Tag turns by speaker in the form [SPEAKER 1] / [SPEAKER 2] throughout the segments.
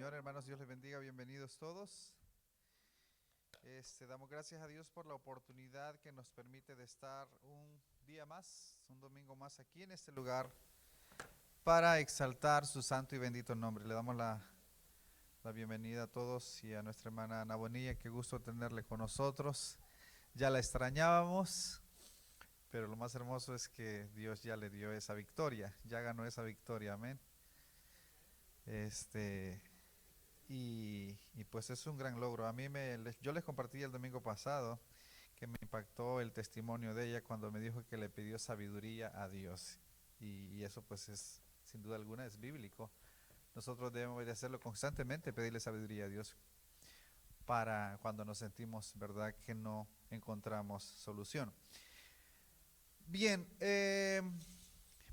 [SPEAKER 1] Señor, hermanos, Dios les bendiga, bienvenidos todos. Damos gracias a Dios por la oportunidad que nos permite de estar un día más, un domingo más aquí en este lugar para exaltar su santo y bendito nombre. Le damos la bienvenida a todos y a nuestra hermana Ana Bonilla, qué gusto tenerle con nosotros. Ya la extrañábamos, pero lo más hermoso es que Dios ya le dio esa victoria, ya ganó esa victoria, amén. Y pues es un gran logro. Yo les compartí el domingo pasado que me impactó el testimonio de ella cuando me dijo que le pidió sabiduría a Dios. Y eso pues es, sin duda alguna, es bíblico. Nosotros debemos de hacerlo constantemente, pedirle sabiduría a Dios para cuando nos sentimos, ¿verdad?, que no encontramos solución. Bien,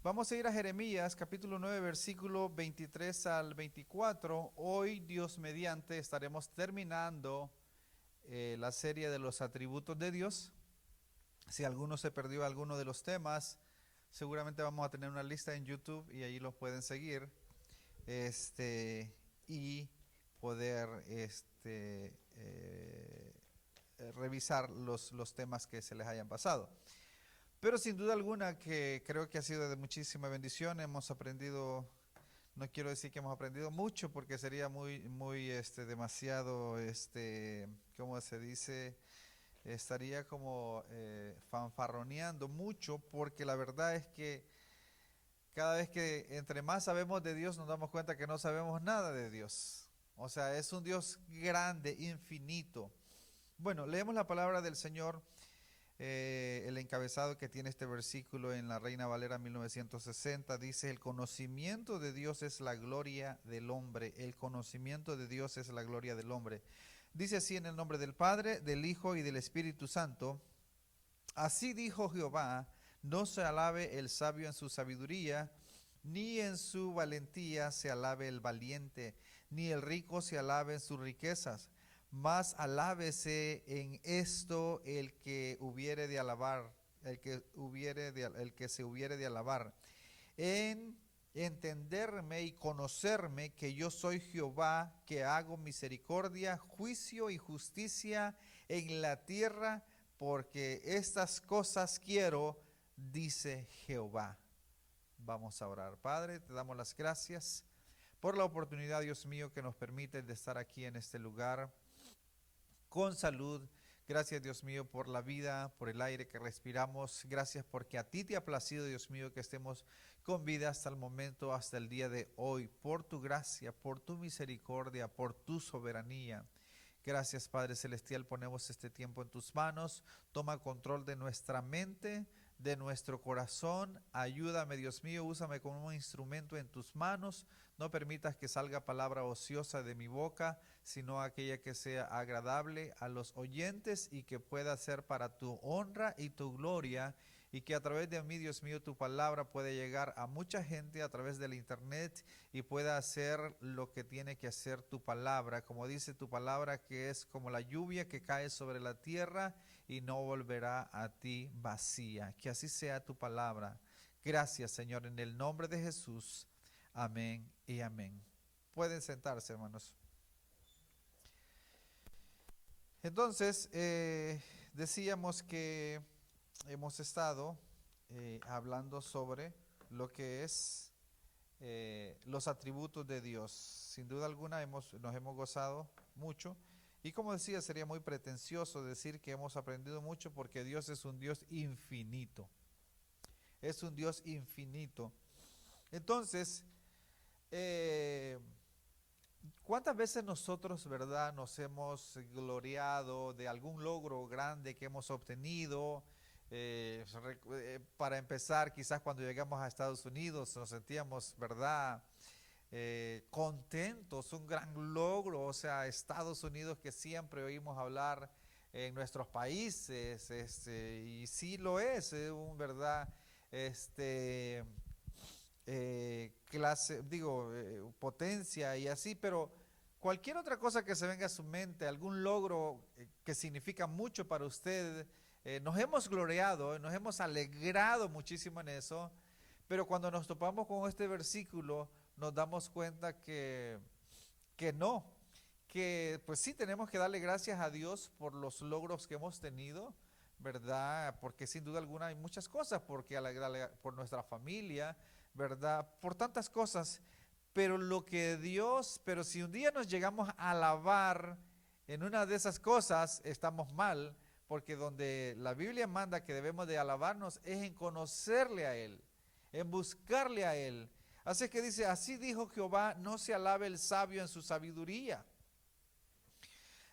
[SPEAKER 1] vamos a ir a Jeremías capítulo 9 versículo 23 al 24. Hoy, Dios mediante, estaremos terminando la serie de los atributos de Dios. Si alguno se perdió alguno de los temas, seguramente vamos a tener una lista en YouTube y ahí los pueden seguir y poder revisar los temas que se les hayan pasado. Pero sin duda alguna que creo que ha sido de muchísima bendición. Hemos aprendido, no quiero decir que hemos aprendido mucho porque sería muy demasiado, ¿cómo se dice? Estaría como fanfarroneando mucho, porque la verdad es que cada vez que entre más sabemos de Dios nos damos cuenta que no sabemos nada de Dios. O sea, es un Dios grande, infinito. Bueno, leemos la palabra del Señor. El encabezado que tiene este versículo en la Reina Valera 1960 dice: el conocimiento de Dios es la gloria del hombre. El conocimiento de Dios es la gloria del hombre. Dice así: en el nombre del Padre, del Hijo y del Espíritu Santo. Así dijo Jehová: no se alabe el sabio en su sabiduría, ni en su valentía se alabe el valiente, ni el rico se alabe en sus riquezas, mas alábese en esto el que hubiere de alabar, el que se hubiere de alabar, en entenderme y conocerme que yo soy Jehová, que hago misericordia, juicio y justicia en la tierra, porque estas cosas quiero, dice Jehová. Vamos a orar. Padre, te damos las gracias por la oportunidad, Dios mío, que nos permite de estar aquí en este lugar con salud. Gracias, Dios mío, por la vida, por el aire que respiramos. Gracias porque a ti te ha placido, Dios mío, que estemos con vida hasta el momento, hasta el día de hoy. Por tu gracia, por tu misericordia, por tu soberanía. Gracias, Padre Celestial, ponemos este tiempo en tus manos. Toma control de nuestra mente, de nuestro corazón. Ayúdame, Dios mío, úsame como un instrumento en tus manos. No permitas que salga palabra ociosa de mi boca, sino aquella que sea agradable a los oyentes y que pueda ser para tu honra y tu gloria, y que a través de mí, Dios mío, tu palabra puede llegar a mucha gente a través del internet y pueda hacer lo que tiene que hacer tu palabra, como dice tu palabra, que es como la lluvia que cae sobre la tierra y no volverá a ti vacía. Que así sea tu palabra. Gracias, Señor, en el nombre de Jesús. Amén y amén. Pueden sentarse, hermanos. Entonces, decíamos que hemos estado hablando sobre lo que es los atributos de Dios. Sin duda alguna nos hemos gozado mucho. Y como decía, sería muy pretencioso decir que hemos aprendido mucho, porque Dios es un Dios infinito. Es un Dios infinito. Entonces, eh, ¿cuántas veces nosotros, verdad, nos hemos gloriado de algún logro grande que hemos obtenido? Para empezar, quizás cuando llegamos a Estados Unidos nos sentíamos, verdad, contentos, un gran logro. O sea, Estados Unidos, que siempre oímos hablar en nuestros países, y sí lo es un verdad, este potencia y así. Pero cualquier otra cosa que se venga a su mente, algún logro que significa mucho para usted, nos hemos gloriado, nos hemos alegrado muchísimo en eso. Pero cuando nos topamos con este versículo, nos damos cuenta que que no, que pues sí tenemos que darle gracias a Dios por los logros que hemos tenido, ¿verdad? Porque sin duda alguna hay muchas cosas, porque por nuestra familia, ¿verdad? Por tantas cosas, pero pero si un día nos llegamos a alabar en una de esas cosas, estamos mal, porque donde la Biblia manda que debemos de alabarnos es en conocerle a Él, en buscarle a Él. Así que dice, así dijo Jehová, no se alabe el sabio en su sabiduría,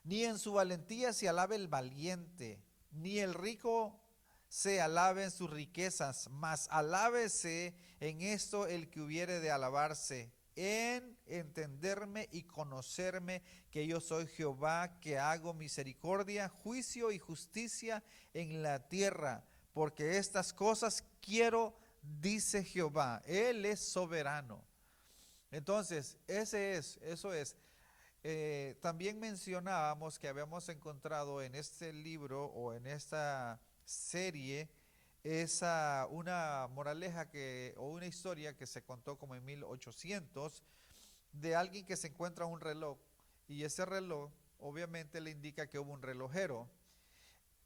[SPEAKER 1] ni en su valentía se alabe el valiente, ni el rico se alabe en sus riquezas, mas alábese en esto el que hubiere de alabarse, en entenderme y conocerme que yo soy Jehová, que hago misericordia, juicio y justicia en la tierra, porque estas cosas quiero, dice Jehová. Él es soberano. Entonces, eso es. También mencionábamos que habíamos encontrado en este libro o en esta serie una moraleja o una historia que se contó como en 1800 de alguien que se encuentra un reloj y ese reloj obviamente le indica que hubo un relojero.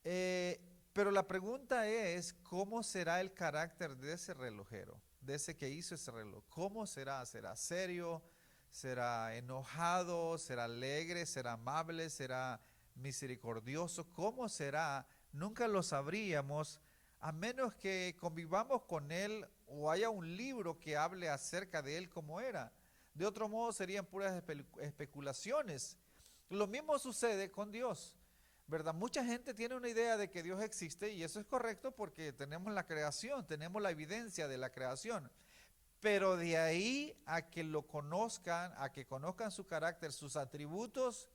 [SPEAKER 1] Eh, pero la pregunta es, ¿cómo será el carácter de ese relojero, de ese que hizo ese reloj? ¿Cómo será? ¿Será serio? ¿Será enojado? ¿Será alegre? ¿Será amable? ¿Será misericordioso? ¿Cómo será? Nunca lo sabríamos a menos que convivamos con él o haya un libro que hable acerca de él como era. De otro modo serían puras especulaciones. Lo mismo sucede con Dios, ¿verdad? Mucha gente tiene una idea de que Dios existe y eso es correcto porque tenemos la creación, tenemos la evidencia de la creación. Pero de ahí a que lo conozcan, a que conozcan su carácter, sus atributos,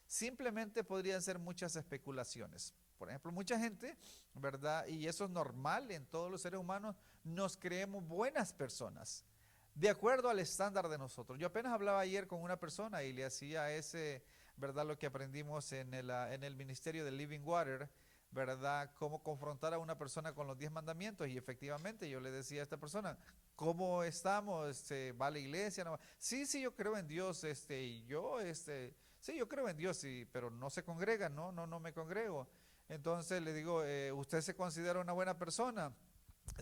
[SPEAKER 1] simplemente podrían ser muchas especulaciones. Por ejemplo, mucha gente, ¿verdad? Y eso es normal en todos los seres humanos, nos creemos buenas personas, de acuerdo al estándar de nosotros. Yo apenas hablaba ayer con una persona y le hacía ¿verdad? Lo que aprendimos en el ministerio de Living Water, ¿verdad? Cómo confrontar a una persona con los 10 mandamientos. Y efectivamente yo le decía a esta persona, ¿cómo estamos? ¿Va a la iglesia? ¿No va? Sí, sí, yo creo en Dios, sí, yo creo en Dios, sí, pero no se congrega, no me congrego. Entonces le digo, ¿usted se considera una buena persona?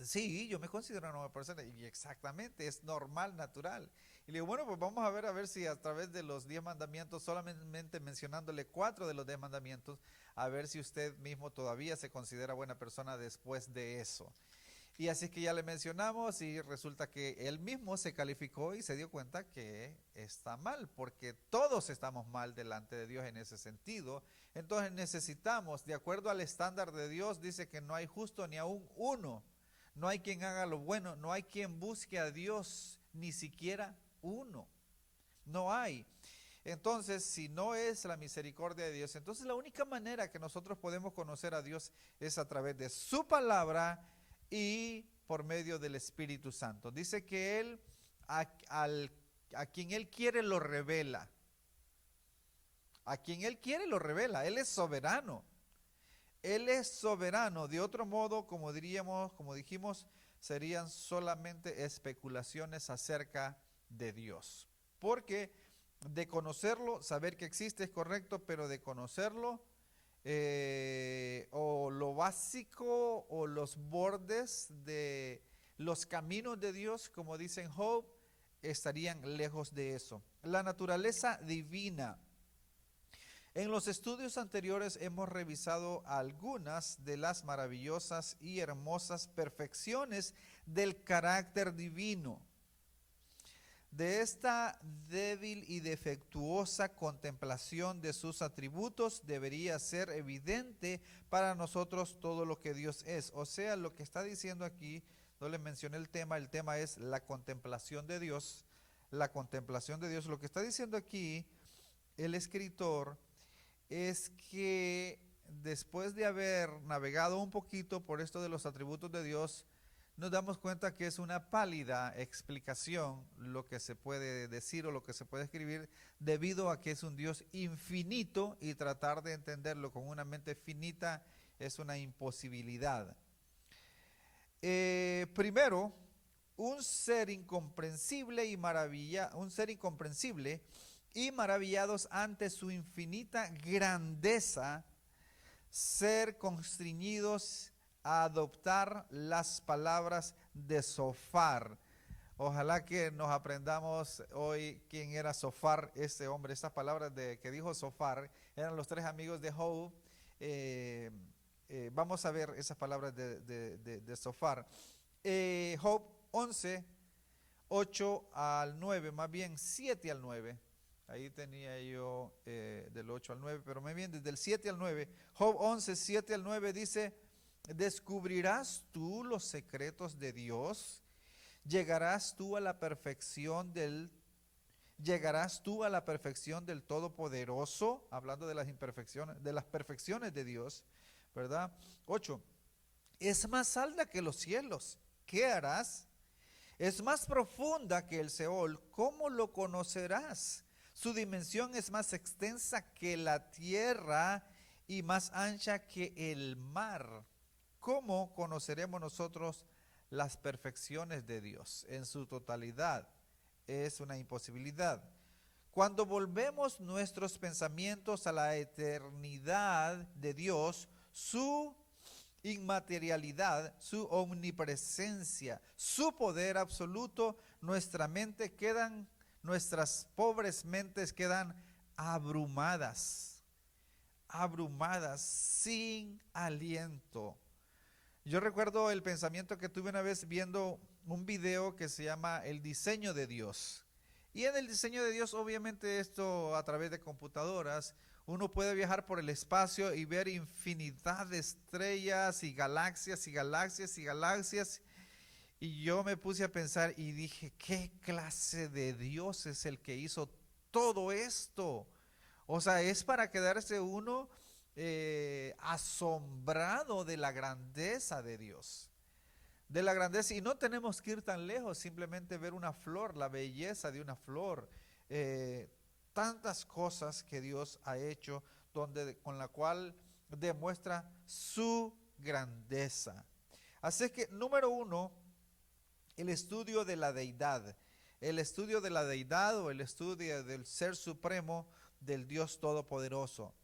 [SPEAKER 1] Sí, yo me considero una buena persona y exactamente, es normal, natural. Y le digo, bueno, pues vamos a ver si a través de los 10 mandamientos, solamente mencionándole 4 de los 10 mandamientos, a ver si usted mismo todavía se considera buena persona después de eso. Y así que ya le mencionamos y resulta que él mismo se calificó y se dio cuenta que está mal, porque todos estamos mal delante de Dios en ese sentido. Entonces necesitamos, de acuerdo al estándar de Dios, dice que no hay justo ni aún uno. No hay quien haga lo bueno, no hay quien busque a Dios, ni siquiera uno. No hay. Entonces, si no es la misericordia de Dios, entonces la única manera que nosotros podemos conocer a Dios es a través de su palabra y por medio del Espíritu Santo. Dice que Él, a quien Él quiere lo revela. A quien Él quiere lo revela. Él es soberano. Él es soberano. De otro modo, como diríamos, como dijimos, serían solamente especulaciones acerca de Dios. Porque de conocerlo, saber que existe es correcto, pero de conocerlo, o lo básico o los bordes de los caminos de Dios, como dicen Job, estarían lejos de eso. La naturaleza divina. En los estudios anteriores hemos revisado algunas de las maravillosas y hermosas perfecciones del carácter divino. De esta débil y defectuosa contemplación de sus atributos debería ser evidente para nosotros todo lo que Dios es. O sea, lo que está diciendo aquí, no le mencioné el tema es la contemplación de Dios. La contemplación de Dios. Lo que está diciendo aquí el escritor es que después de haber navegado un poquito por esto de los atributos de Dios, nos damos cuenta que es una pálida explicación lo que se puede decir o lo que se puede escribir, debido a que es un Dios infinito y tratar de entenderlo con una mente finita es una imposibilidad. Primero, un ser incomprensible y maravillados ante su infinita grandeza, ser constreñidos a adoptar las palabras de Zofar. Ojalá que nos aprendamos hoy quién era Zofar, este hombre. Estas palabras que dijo Zofar eran los 3 amigos de Job. Vamos a ver esas palabras de Zofar. Job 11, 8 al 9, más bien 7 al 9. Ahí tenía yo del 8 al 9, pero más bien desde el 7 al 9. Job 11, 7 al 9 dice: ¿descubrirás tú los secretos de Dios? ¿Llegarás tú a la perfección del Todopoderoso? Hablando de las imperfecciones, de las perfecciones de Dios, ¿verdad? 8. Es más alta que los cielos. ¿Qué harás? Es más profunda que el Seol. ¿Cómo lo conocerás? Su dimensión es más extensa que la tierra y más ancha que el mar. ¿Cómo conoceremos nosotros las perfecciones de Dios en su totalidad? Es una imposibilidad. Cuando volvemos nuestros pensamientos a la eternidad de Dios, su inmaterialidad, su omnipresencia, su poder absoluto, nuestras pobres mentes quedan abrumadas, sin aliento. Yo recuerdo el pensamiento que tuve una vez viendo un video que se llama El diseño de Dios. Y en el diseño de Dios, obviamente esto a través de computadoras, uno puede viajar por el espacio y ver infinidad de estrellas y galaxias y galaxias y galaxias. Y yo me puse a pensar y dije, ¿qué clase de Dios es el que hizo todo esto? O sea, es para quedarse uno asombrado de la grandeza de Dios. De la grandeza, y no tenemos que ir tan lejos, simplemente ver una flor, la belleza de una flor. Tantas cosas que Dios ha hecho con la cual demuestra su grandeza. Así que, número 1, el estudio de la deidad. El estudio de la deidad o el estudio del ser supremo del Dios Todopoderoso.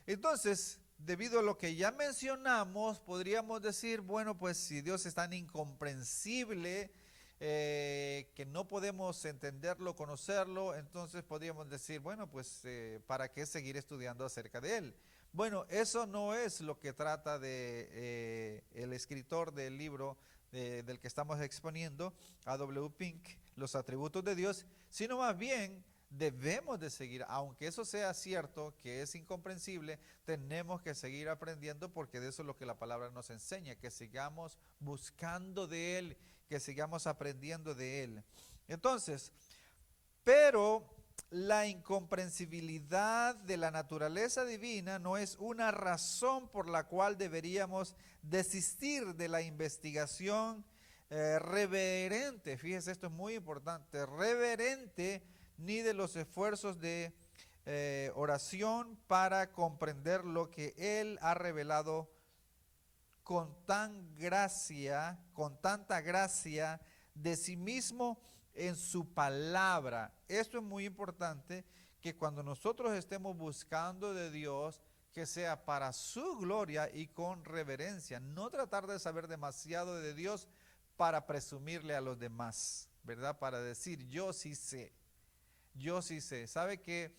[SPEAKER 1] Entonces, debido a lo que ya mencionamos, podríamos decir, bueno, pues si Dios es tan incomprensible, que no podemos entenderlo, conocerlo, entonces podríamos decir, bueno, pues ¿para qué seguir estudiando acerca de Él? Bueno, eso no es lo que trata de el escritor del libro del que estamos exponiendo, A.W. Pink, Los atributos de Dios, sino más bien debemos de seguir, aunque eso sea cierto, que es incomprensible, tenemos que seguir aprendiendo, porque de eso es lo que la palabra nos enseña, que sigamos buscando de Él, que sigamos aprendiendo de Él. Entonces, pero la incomprensibilidad de la naturaleza divina no es una razón por la cual deberíamos desistir de la investigación reverente, fíjese, esto es muy importante, reverente, ni de los esfuerzos de oración para comprender lo que Él ha revelado con tanta gracia de sí mismo en su palabra. Esto es muy importante, que cuando nosotros estemos buscando de Dios, que sea para su gloria y con reverencia, no tratar de saber demasiado de Dios para presumirle a los demás, ¿verdad? Para decir, yo sí sé. ¿Sabe que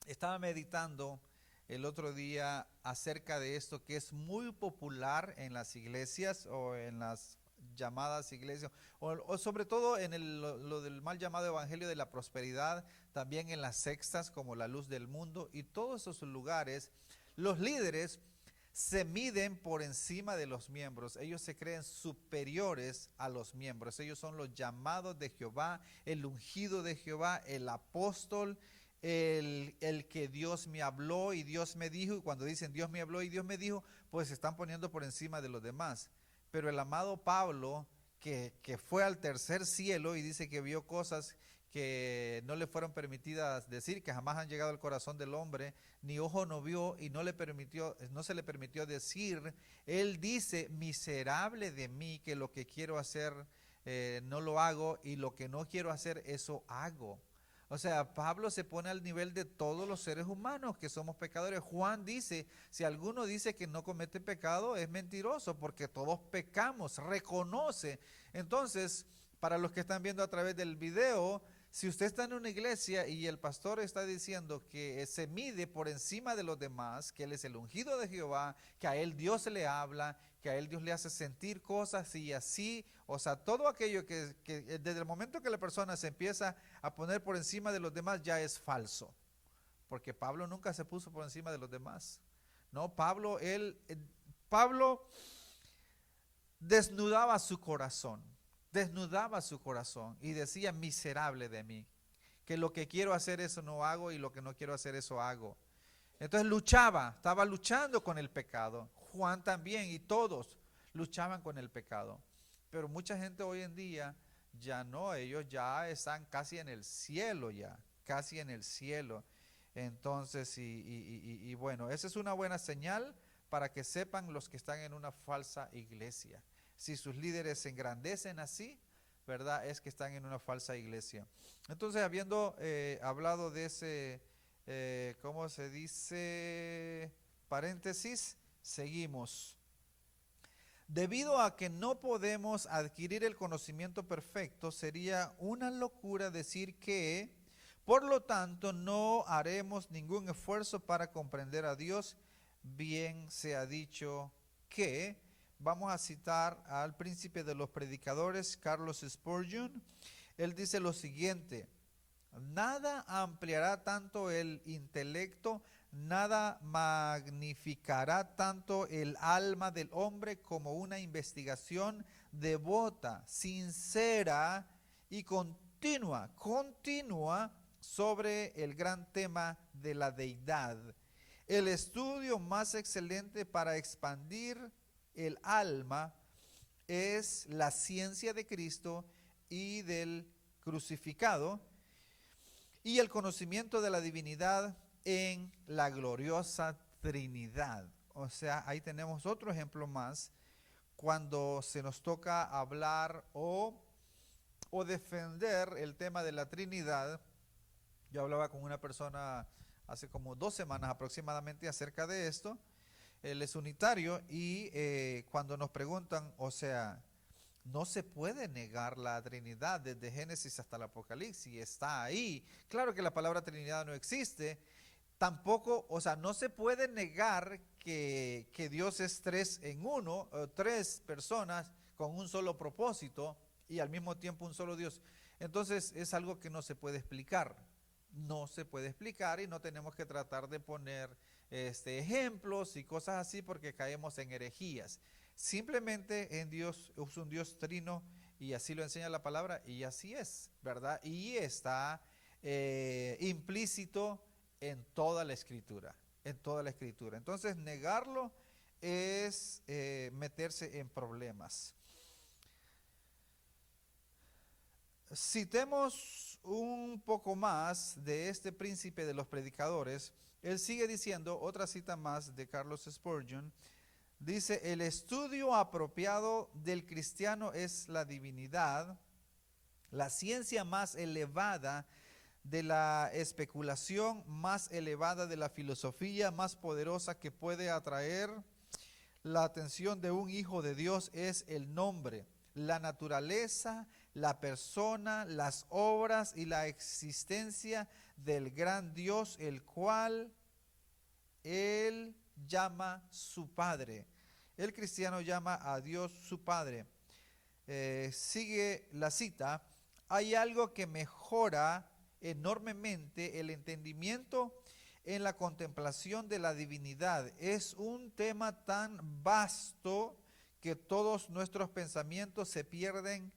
[SPEAKER 1] estaba meditando el otro día acerca de esto que es muy popular en las iglesias o en las llamadas iglesias, o sobre todo en lo del mal llamado evangelio de la prosperidad, también en las sectas como la Luz del Mundo y todos esos lugares? Los líderes se miden por encima de los miembros, ellos se creen superiores a los miembros, ellos son los llamados de Jehová, el ungido de Jehová, el apóstol, el que Dios me habló y Dios me dijo, y cuando dicen Dios me habló y Dios me dijo, pues se están poniendo por encima de los demás. Pero el amado Pablo, que fue al tercer cielo y dice que vio cosas que no le fueron permitidas decir, que jamás han llegado al corazón del hombre, ni ojo no vio y no se le permitió decir. Él dice, miserable de mí, que lo que quiero hacer no lo hago, y lo que no quiero hacer, eso hago. O sea, Pablo se pone al nivel de todos los seres humanos que somos pecadores. Juan dice, si alguno dice que no comete pecado, es mentiroso, porque todos pecamos, reconoce. Entonces, para los que están viendo a través del video, si usted está en una iglesia y el pastor está diciendo que se mide por encima de los demás, que él es el ungido de Jehová, que a él Dios le habla, que a él Dios le hace sentir cosas y así, o sea, todo aquello que desde el momento que la persona se empieza a poner por encima de los demás ya es falso, porque Pablo nunca se puso por encima de los demás. No, Pablo desnudaba su corazón y decía, miserable de mí, que lo que quiero hacer eso no hago y lo que no quiero hacer eso hago. Entonces estaba luchando con el pecado. Juan también, y todos luchaban con el pecado. Pero mucha gente hoy en día ya no, ellos ya están casi en el cielo ya, casi en el cielo. Entonces, y bueno, esa es una buena señal para que sepan los que están en una falsa iglesia. Si sus líderes se engrandecen así, ¿verdad? Es que están en una falsa iglesia. Entonces, habiendo hablado de ese, ¿cómo se dice? Paréntesis, seguimos. Debido a que no podemos adquirir el conocimiento perfecto, sería una locura decir que, por lo tanto, no haremos ningún esfuerzo para comprender a Dios. Bien se ha dicho que, vamos a citar al príncipe de los predicadores, Carlos Spurgeon. Él dice lo siguiente: nada ampliará tanto el intelecto, nada magnificará tanto el alma del hombre como una investigación devota, sincera y continua sobre el gran tema de la deidad. El estudio más excelente para expandir el alma es la ciencia de Cristo y del crucificado, y el conocimiento de la divinidad en la gloriosa Trinidad. O sea, ahí tenemos otro ejemplo más cuando se nos toca hablar o defender el tema de la Trinidad. Yo hablaba con una persona hace como 2 semanas aproximadamente acerca de esto. Él es unitario y cuando nos preguntan, o sea, no se puede negar la Trinidad desde Génesis hasta el Apocalipsis, está ahí. Claro que la palabra Trinidad no existe, tampoco, o sea, no se puede negar que Dios es 3 en 1, 3 personas con un solo propósito y al mismo tiempo un solo Dios. Entonces es algo que no se puede explicar, y no tenemos que tratar de poner ejemplos y cosas así porque caemos en herejías. Simplemente en Dios es un Dios trino y así lo enseña la palabra y así es, ¿verdad? Y está implícito en toda la escritura, Entonces negarlo es meterse en problemas. Citemos un poco más de este príncipe de los predicadores. Él sigue diciendo, otra cita más de Carlos Spurgeon. Dice, el estudio apropiado del cristiano es la divinidad, la ciencia más elevada de la especulación, más elevada de la filosofía, más poderosa que puede atraer la atención de un hijo de Dios es el nombre, la naturaleza, la persona, las obras y la existencia del gran Dios, el cual él llama su Padre. El cristiano llama a Dios su Padre. Sigue la cita. Hay algo que mejora enormemente el entendimiento en la contemplación de la divinidad. Es un tema tan vasto que todos nuestros pensamientos se pierden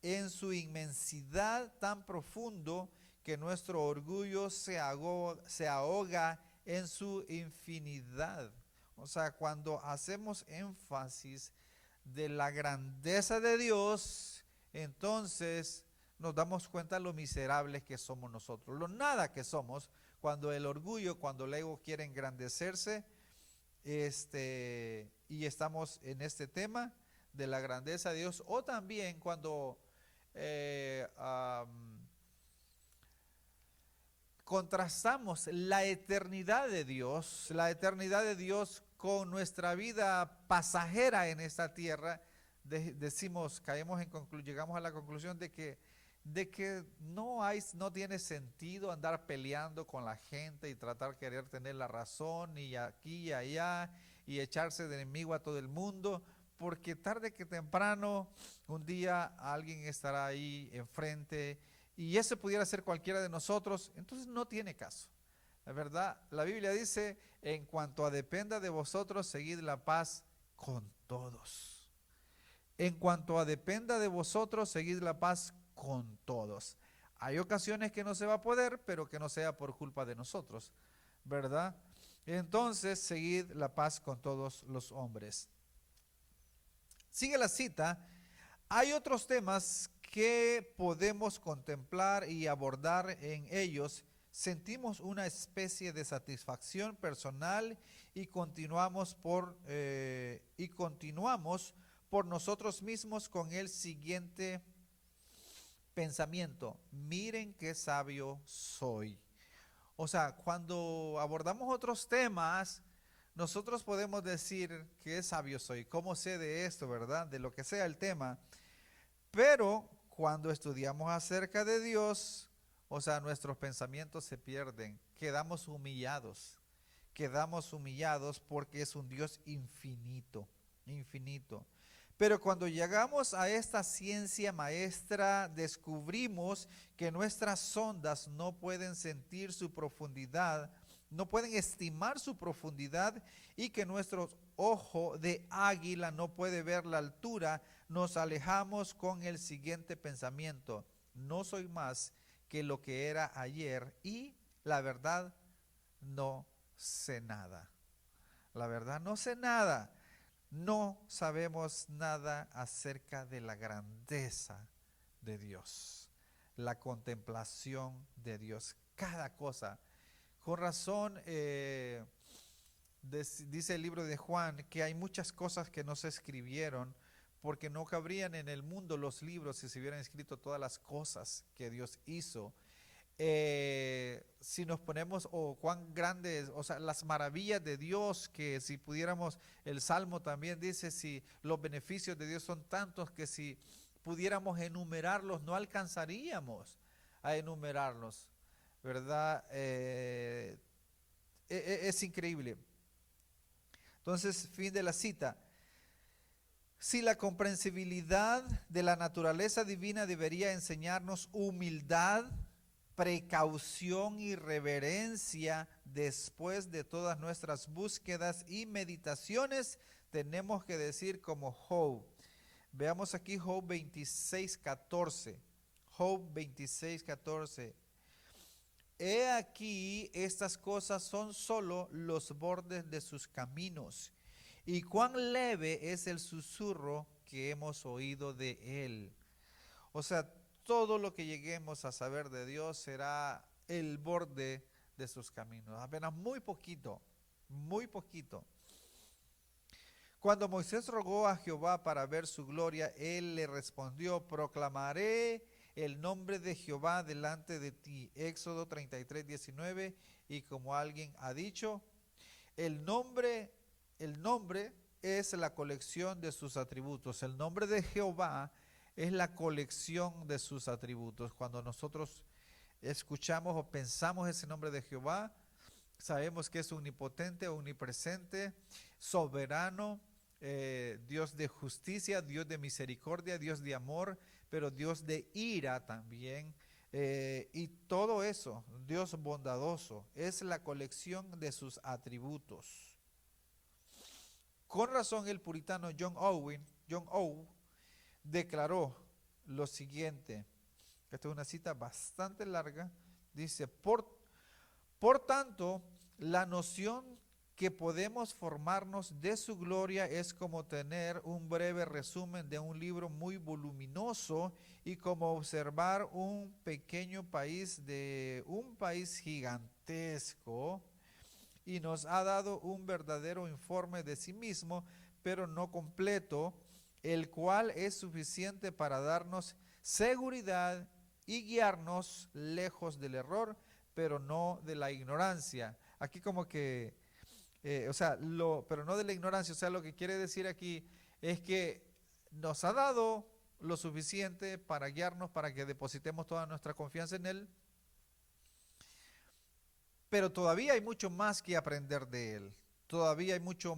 [SPEAKER 1] en su inmensidad, tan profundo que nuestro orgullo se ahoga en su infinidad. O sea, cuando hacemos énfasis de la grandeza de Dios, entonces nos damos cuenta lo miserables que somos nosotros, lo nada que somos, cuando el orgullo, cuando el ego quiere engrandecerse, y estamos en este tema de la grandeza de Dios, o también cuando eh, contrastamos la eternidad de Dios con nuestra vida pasajera en esta tierra, decimos, llegamos a la conclusión de que no tiene sentido andar peleando con la gente y tratar de querer tener la razón y aquí y allá y echarse de enemigo a todo el mundo, porque tarde que temprano un día alguien estará ahí enfrente y ese pudiera ser cualquiera de nosotros, entonces no tiene caso. La verdad, la Biblia dice, en cuanto a dependa de vosotros, seguid la paz con todos. En cuanto a dependa de vosotros, seguid la paz con todos. Hay ocasiones que no se va a poder, pero que no sea por culpa de nosotros, ¿verdad? Entonces, seguid la paz con todos los hombres. Sigue la cita. Hay otros temas que podemos contemplar y abordar en ellos. Sentimos una especie de satisfacción personal y continuamos por nosotros mismos con el siguiente pensamiento: miren qué sabio soy. O sea, cuando abordamos otros temas, nosotros podemos decir qué sabio soy, cómo sé de esto, ¿verdad? De lo que sea el tema. Pero cuando estudiamos acerca de Dios, o sea, nuestros pensamientos se pierden, quedamos humillados porque es un Dios infinito, infinito. Pero cuando llegamos a esta ciencia maestra, descubrimos que nuestras sondas no pueden sentir su profundidad, no pueden estimar su profundidad y que nuestro ojo de águila no puede ver la altura. Nos alejamos con el siguiente pensamiento: no soy más que lo que era ayer y la verdad no sé nada. La verdad no sé nada. No sabemos nada acerca de la grandeza de Dios, la contemplación de Dios, cada cosa. Con razón, dice el libro de Juan que hay muchas cosas que no se escribieron porque no cabrían en el mundo los libros si se hubieran escrito todas las cosas que Dios hizo. Si nos ponemos, cuán grandes, o sea, las maravillas de Dios, que si pudiéramos, el Salmo también dice, si los beneficios de Dios son tantos que si pudiéramos enumerarlos, no alcanzaríamos a enumerarlos, ¿verdad? Es increíble. Entonces, fin de la cita. Si la comprensibilidad de la naturaleza divina debería enseñarnos humildad, precaución y reverencia después de todas nuestras búsquedas y meditaciones, tenemos que decir como Job. Veamos aquí Job 26:14. Job 26:14. He aquí, estas cosas son solo los bordes de sus caminos, y cuán leve es el susurro que hemos oído de él. O sea, todo lo que lleguemos a saber de Dios será el borde de sus caminos, apenas muy poquito, muy poquito. Cuando Moisés rogó a Jehová para ver su gloria, él le respondió: proclamaré el nombre de Jehová delante de ti. Éxodo 33:19. Y como alguien ha dicho, el nombre, el nombre es la colección de sus atributos. El nombre de Jehová es la colección de sus atributos. Cuando nosotros escuchamos o pensamos ese nombre de Jehová, sabemos que es omnipotente, omnipresente, soberano, Dios de justicia, Dios de misericordia, Dios de amor, pero Dios de ira también. Y todo eso, Dios bondadoso, es la colección de sus atributos. Con razón el puritano John Owen declaró lo siguiente. Esta es una cita bastante larga. Dice: por tanto, la noción que podemos formarnos de su gloria es como tener un breve resumen de un libro muy voluminoso y como observar un pequeño país de un país gigantesco, y nos ha dado un verdadero informe de sí mismo, pero no completo. el cual es suficiente para darnos seguridad y guiarnos lejos del error, pero no de la ignorancia. Aquí como que, pero no de la ignorancia, o sea, lo que quiere decir aquí es que nos ha dado lo suficiente para guiarnos, para que depositemos toda nuestra confianza en Él, pero todavía hay mucho más que aprender de Él. Todavía hay mucho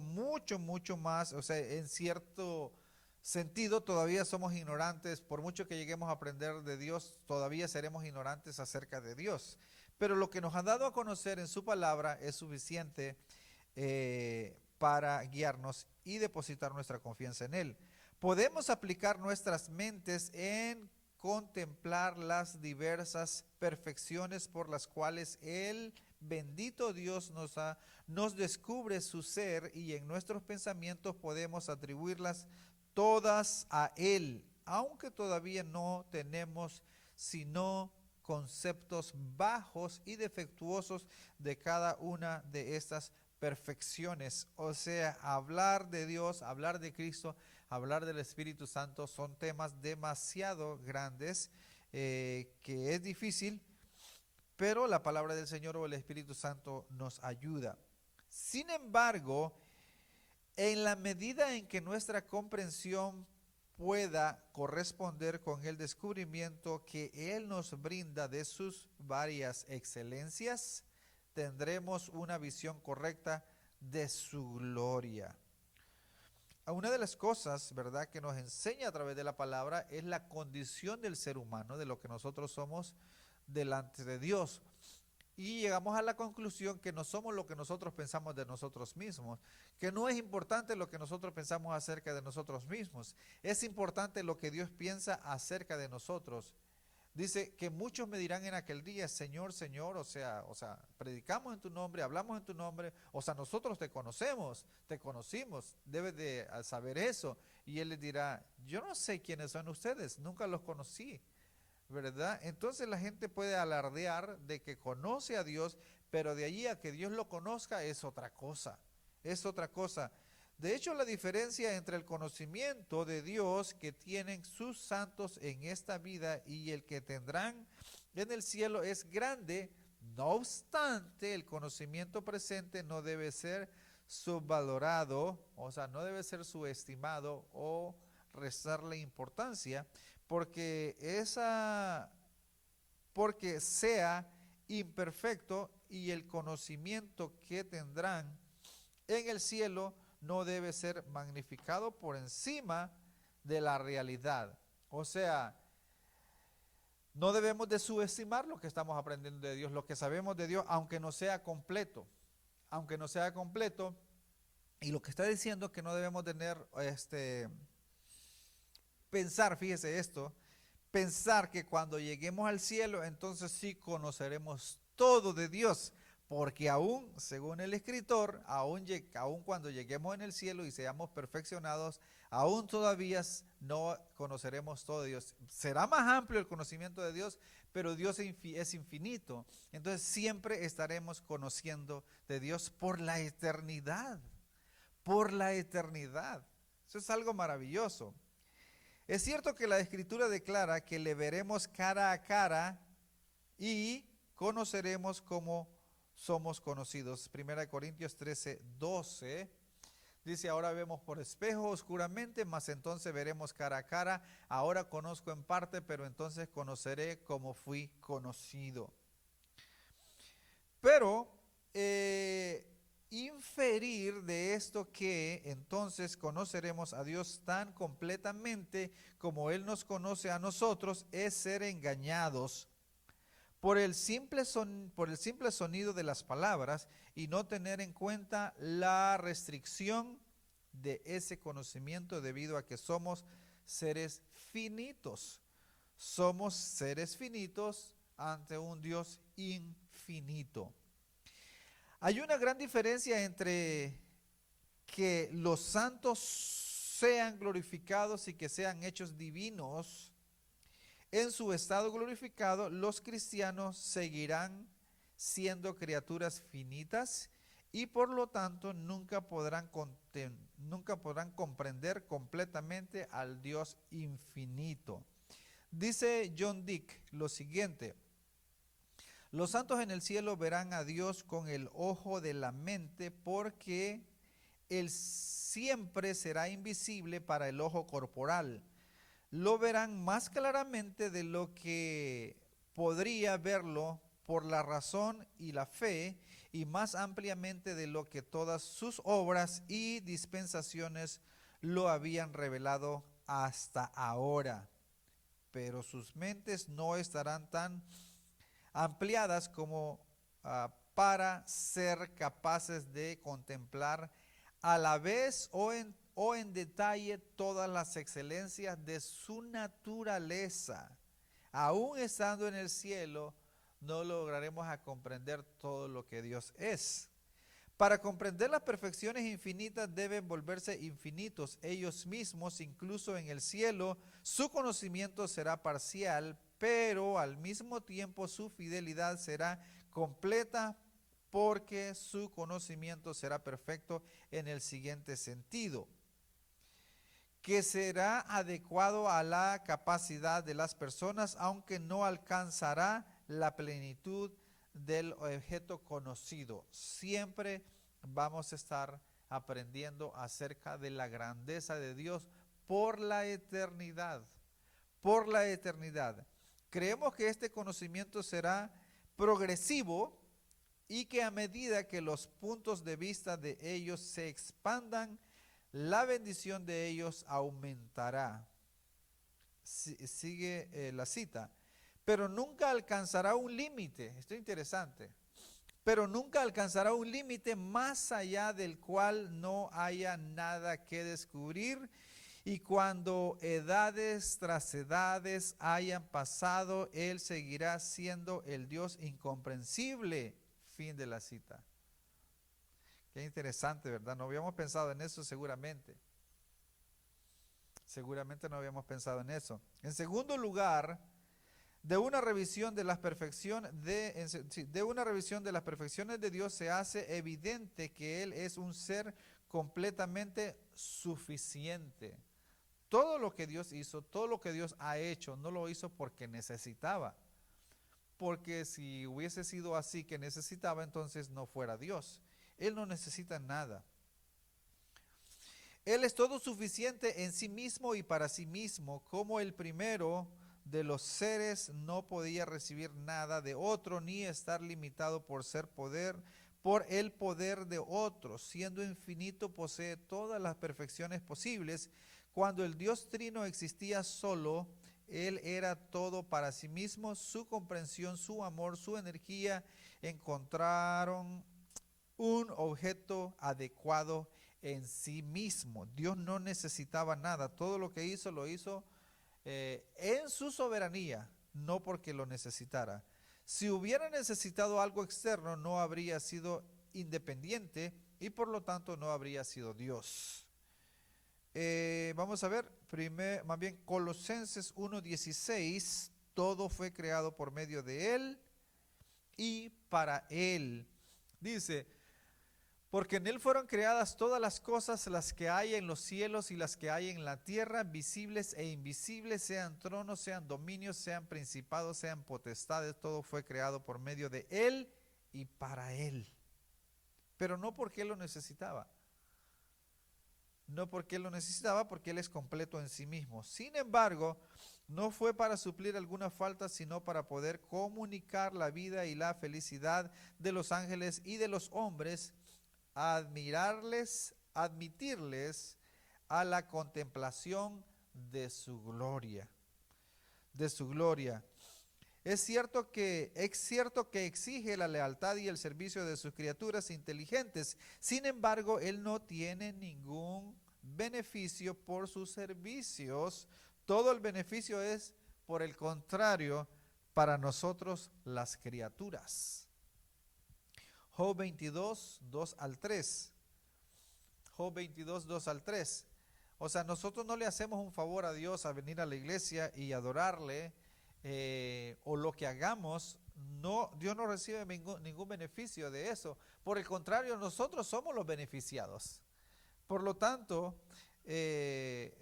[SPEAKER 1] más, o sea, en cierto sentido todavía somos ignorantes, por mucho que lleguemos a aprender de Dios, todavía seremos ignorantes acerca de Dios. Pero lo que nos ha dado a conocer en su palabra es suficiente para guiarnos y depositar nuestra confianza en Él. Podemos aplicar nuestras mentes en contemplar las diversas perfecciones por las cuales Él, bendito Dios, nos descubre su ser, y en nuestros pensamientos podemos atribuirlas todas a Él, aunque todavía no tenemos sino conceptos bajos y defectuosos de cada una de estas perfecciones. O sea, hablar de Dios, hablar de Cristo, hablar del Espíritu Santo son temas demasiado grandes, que es difícil, pero la palabra del Señor o el Espíritu Santo nos ayuda. Sin embargo, en la medida en que nuestra comprensión pueda corresponder con el descubrimiento que Él nos brinda de sus varias excelencias, tendremos una visión correcta de su gloria. Una de las cosas, ¿verdad?, que nos enseña a través de la palabra es la condición del ser humano, de lo que nosotros somos delante de Dios. Y llegamos a la conclusión que no somos lo que nosotros pensamos de nosotros mismos, que no es importante lo que nosotros pensamos acerca de nosotros mismos, es importante lo que Dios piensa acerca de nosotros. Dice que muchos me dirán en aquel día, Señor, Señor, o sea, predicamos en tu nombre, hablamos en tu nombre, o sea, nosotros te conocemos, te conocimos, debes de saber eso. Y Él les dirá, yo no sé quiénes son ustedes, nunca los conocí, ¿verdad? Entonces la gente puede alardear de que conoce a Dios, pero de allí a que Dios lo conozca es otra cosa, es otra cosa. De hecho, la diferencia entre el conocimiento de Dios que tienen sus santos en esta vida y el que tendrán en el cielo es grande. No obstante, el conocimiento presente no debe ser subvalorado, o sea, no debe ser subestimado o restarle importancia, porque sea imperfecto, y el conocimiento que tendrán en el cielo no debe ser magnificado por encima de la realidad. O sea, no debemos de subestimar lo que estamos aprendiendo de Dios, lo que sabemos de Dios, aunque no sea completo. Aunque no sea completo. Y lo que está diciendo es que no debemos tener, pensar, fíjese esto, pensar que cuando lleguemos al cielo, entonces sí conoceremos todo de Dios. Porque aún, según el escritor, aún cuando lleguemos en el cielo y seamos perfeccionados, aún todavía no conoceremos todo de Dios. Será más amplio el conocimiento de Dios, pero Dios es infinito. Entonces siempre estaremos conociendo de Dios por la eternidad. Por la eternidad. Eso es algo maravilloso. Es cierto que la Escritura declara que le veremos cara a cara y conoceremos como somos conocidos. 1 Corintios 13:12 dice, ahora vemos por espejo oscuramente, mas entonces veremos cara a cara. Ahora conozco en parte, pero entonces conoceré como fui conocido. Pero inferir de esto que entonces conoceremos a Dios tan completamente como Él nos conoce a nosotros es ser engañados por el simple sonido de las palabras y no tener en cuenta la restricción de ese conocimiento, debido a que somos seres finitos. Somos seres finitos ante un Dios infinito. Hay una gran diferencia entre que los santos sean glorificados y que sean hechos divinos. En su estado glorificado, los cristianos seguirán siendo criaturas finitas y por lo tanto nunca podrán comprender completamente al Dios infinito. Dice John Dick lo siguiente: los santos en el cielo verán a Dios con el ojo de la mente, porque Él siempre será invisible para el ojo corporal. Lo verán más claramente de lo que podría verlo por la razón y la fe, y más ampliamente de lo que todas sus obras y dispensaciones lo habían revelado hasta ahora. Pero sus mentes no estarán tan ampliadas como para ser capaces de contemplar a la vez o en detalle todas las excelencias de su naturaleza. Aún estando en el cielo, no lograremos a comprender todo lo que Dios es. Para comprender las perfecciones infinitas deben volverse infinitos ellos mismos, incluso en el cielo. Su conocimiento será parcial, pero al mismo tiempo su fidelidad será completa, porque su conocimiento será perfecto en el siguiente sentido: que será adecuado a la capacidad de las personas, aunque no alcanzará la plenitud del objeto conocido. Siempre vamos a estar aprendiendo acerca de la grandeza de Dios por la eternidad. Por la eternidad. Creemos que este conocimiento será progresivo y que a medida que los puntos de vista de ellos se expandan, la bendición de ellos aumentará. Sigue la cita. Pero nunca alcanzará un límite. Esto es interesante. Pero nunca alcanzará un límite más allá del cual no haya nada que descubrir. Y cuando edades tras edades hayan pasado, Él seguirá siendo el Dios incomprensible. Fin de la cita. Qué interesante, ¿verdad? No habíamos pensado en eso seguramente. Seguramente no habíamos pensado en eso. En segundo lugar, de una revisión de las perfecciones de Dios se hace evidente que Él es un ser completamente suficiente. Todo lo que Dios hizo, todo lo que Dios ha hecho, no lo hizo porque necesitaba. Porque si hubiese sido así que necesitaba, entonces no fuera Dios. Él no necesita nada. Él es todo suficiente en sí mismo y para sí mismo. Como el primero de los seres no podía recibir nada de otro, ni estar limitado por el poder de otro. Siendo infinito, posee todas las perfecciones posibles. Cuando el Dios Trino existía solo, Él era todo para sí mismo. Su comprensión, su amor, su energía encontraron un objeto adecuado en sí mismo. Dios no necesitaba nada. Todo lo que hizo, lo hizo en su soberanía, no porque lo necesitara. Si hubiera necesitado algo externo, no habría sido independiente y por lo tanto no habría sido Dios. Vamos a ver, más bien Colosenses 1:16, todo fue creado por medio de Él y para Él. Dice: porque en Él fueron creadas todas las cosas, las que hay en los cielos y las que hay en la tierra, visibles e invisibles, sean tronos, sean dominios, sean principados, sean potestades. Todo fue creado por medio de Él y para Él. Pero no porque Él lo necesitaba. No porque Él lo necesitaba, porque Él es completo en sí mismo. Sin embargo, no fue para suplir alguna falta, sino para poder comunicar la vida y la felicidad de los ángeles y de los hombres, admitirles a la contemplación de su gloria. De su gloria. Es cierto que exige la lealtad y el servicio de sus criaturas inteligentes. Sin embargo, Él no tiene ningún beneficio por sus servicios. Todo el beneficio es, por el contrario, para nosotros las criaturas. Job 22, 2 al 3. Job 22, 2 al 3. O sea, nosotros no le hacemos un favor a Dios a venir a la iglesia y adorarle, o lo que hagamos No, Dios no recibe ningún beneficio de eso. Por el contrario, nosotros somos los beneficiados. Por lo tanto,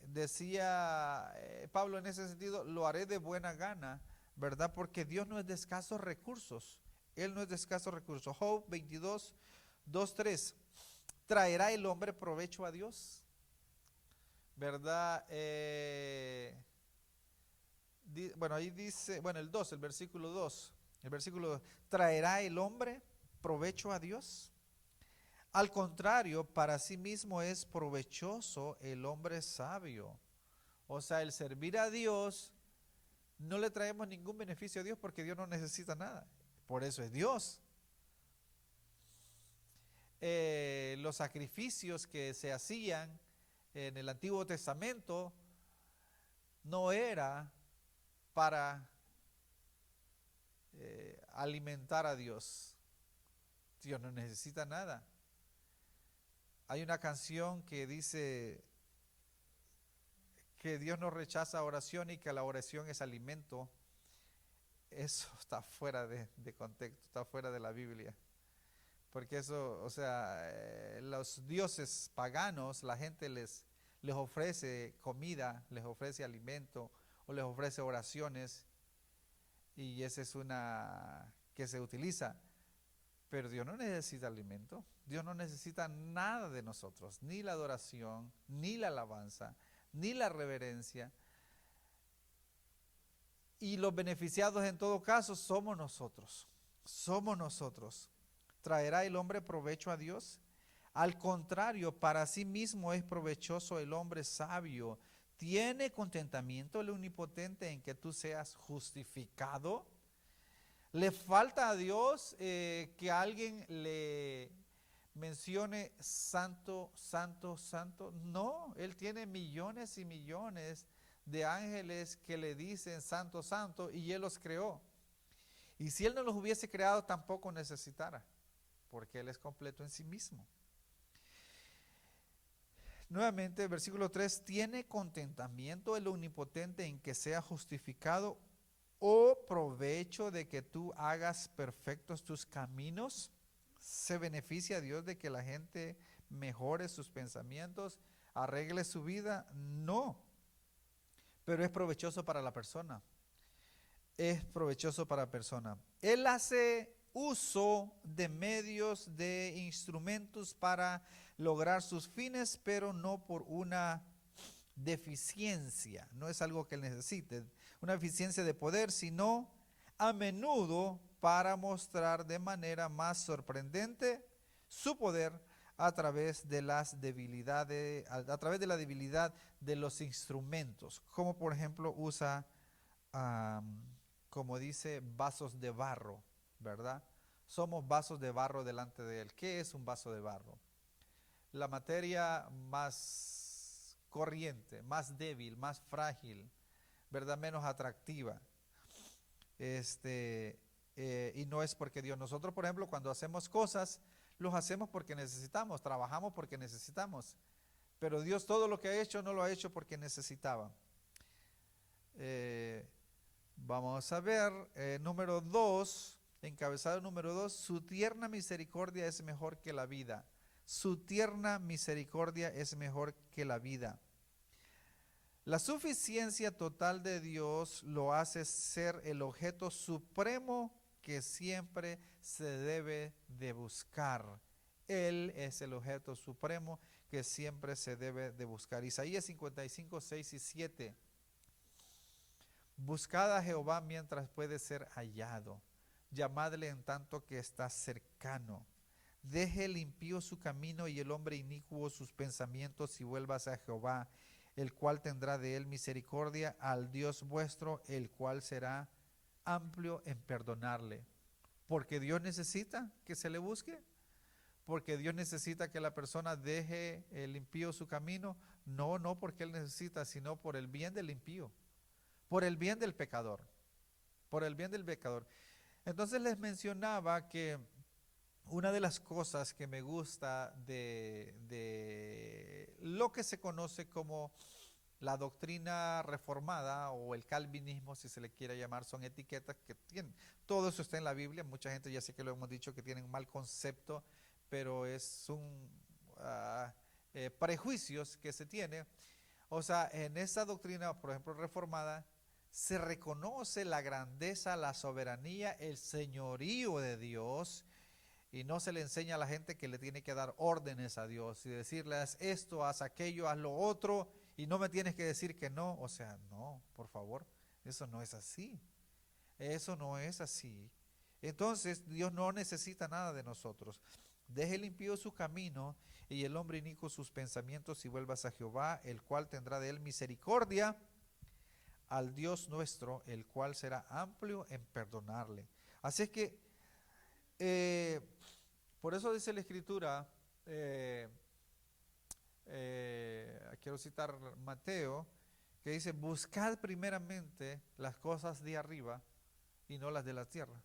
[SPEAKER 1] decía Pablo en ese sentido, lo haré de buena gana, ¿verdad? Porque Dios no es de escasos recursos. Él no es de escasos recursos. Job 22, 2, 3. ¿Traerá el hombre provecho a Dios? ¿Verdad? Bueno, ahí dice, bueno, el 2, el versículo 2. El versículo 2. ¿Traerá el hombre provecho a Dios? Al contrario, para sí mismo es provechoso el hombre sabio. O sea, el servir a Dios, no le traemos ningún beneficio a Dios porque Dios no necesita nada. Por eso es Dios. Los sacrificios que se hacían en el Antiguo Testamento no era para alimentar a Dios. Dios no necesita nada. Hay una canción que dice que Dios no rechaza oración y que la oración es alimento. Eso está fuera de contexto, está fuera de la Biblia. Porque eso, o sea, los dioses paganos, la gente les ofrece comida, les ofrece alimento o les ofrece oraciones, y esa es una que se utiliza. Pero Dios no necesita alimento, Dios no necesita nada de nosotros, ni la adoración, ni la alabanza, ni la reverencia. Y los beneficiados en todo caso somos nosotros, somos nosotros. ¿Traerá el hombre provecho a Dios? Al contrario, para sí mismo es provechoso el hombre sabio. ¿Tiene contentamiento el omnipotente en que tú seas justificado? ¿Le falta a Dios que alguien le mencione santo, santo, santo? No, Él tiene millones y millones de ángeles que le dicen santo, santo, y Él los creó. Y si Él no los hubiese creado, tampoco necesitara, porque Él es completo en sí mismo. Nuevamente, versículo 3, ¿tiene contentamiento el omnipotente en que sea justificado o provecho de que tú hagas perfectos tus caminos? ¿Se beneficia a Dios de que la gente mejore sus pensamientos, arregle su vida? No, pero es provechoso para la persona. Es provechoso para la persona. Él hace uso de medios, de instrumentos para lograr sus fines, pero no por una deficiencia, no es algo que él necesite, una deficiencia de poder, sino a menudo para mostrar de manera más sorprendente su poder a través de las debilidades, a través de la debilidad de los instrumentos, como por ejemplo usa, como dice, vasos de barro, ¿verdad? Somos vasos de barro delante de él. ¿Qué es un vaso de barro? La materia más corriente, más débil, más frágil, ¿verdad? Menos atractiva. Y no es porque Dios. Nosotros, por ejemplo, cuando hacemos cosas, los hacemos porque necesitamos, trabajamos porque necesitamos. Pero Dios todo lo que ha hecho no lo ha hecho porque necesitaba. Vamos a ver, número 2, encabezado número 2, su tierna misericordia es mejor que la vida. Su tierna misericordia es mejor que la vida. La suficiencia total de Dios lo hace ser el objeto supremo que siempre se debe de buscar. Él es el objeto supremo que siempre se debe de buscar. Isaías 55, 6 y 7. Buscad a Jehová mientras puede ser hallado. Llamadle en tanto que está cercano. Deje el impío su camino y el hombre inicuo sus pensamientos y vuélvase a Jehová, el cual tendrá de él misericordia, al Dios vuestro, el cual será amplio en perdonarle. Porque Dios necesita que se le busque, porque Dios necesita que la persona deje el impío su camino. No, no porque Él necesita, sino por el bien del impío, por el bien del pecador, por el bien del pecador. Entonces les mencionaba que una de las cosas que me gusta de lo que se conoce como la doctrina reformada o el calvinismo, si se le quiere llamar, son etiquetas que tienen. Todo eso está en la Biblia. Mucha gente, ya sé que lo hemos dicho, que tienen un mal concepto, pero es un prejuicios que se tiene. O sea, en esa doctrina, por ejemplo, reformada, se reconoce la grandeza, la soberanía, el señorío de Dios, y no se le enseña a la gente que le tiene que dar órdenes a Dios y decirle haz esto, haz aquello, haz lo otro, y no me tienes que decir que no. O sea, no, por favor, eso no es así. Eso no es así. Entonces Dios no necesita nada de nosotros. Deje el impío su camino y el hombre inicuo sus pensamientos y vuelvas a Jehová, el cual tendrá de él misericordia, al Dios nuestro, el cual será amplio en perdonarle. Así es que, por eso dice la Escritura, quiero citar Mateo, que dice, buscad primeramente las cosas de arriba y no las de la tierra,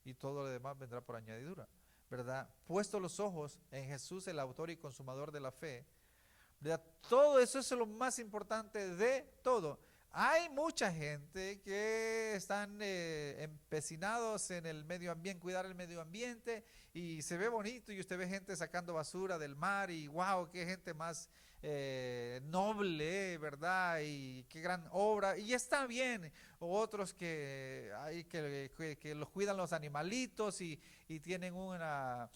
[SPEAKER 1] y todo lo demás vendrá por añadidura, ¿verdad? Puesto los ojos en Jesús, el autor y consumador de la fe, ¿verdad? Todo eso es lo más importante de todo. Hay mucha gente que están empecinados en el medio ambiente, cuidar el medio ambiente, y se ve bonito y usted ve gente sacando basura del mar y wow, qué gente más noble, ¿verdad? Y qué gran obra, y está bien. O otros que hay que los cuidan los animalitos y tienen una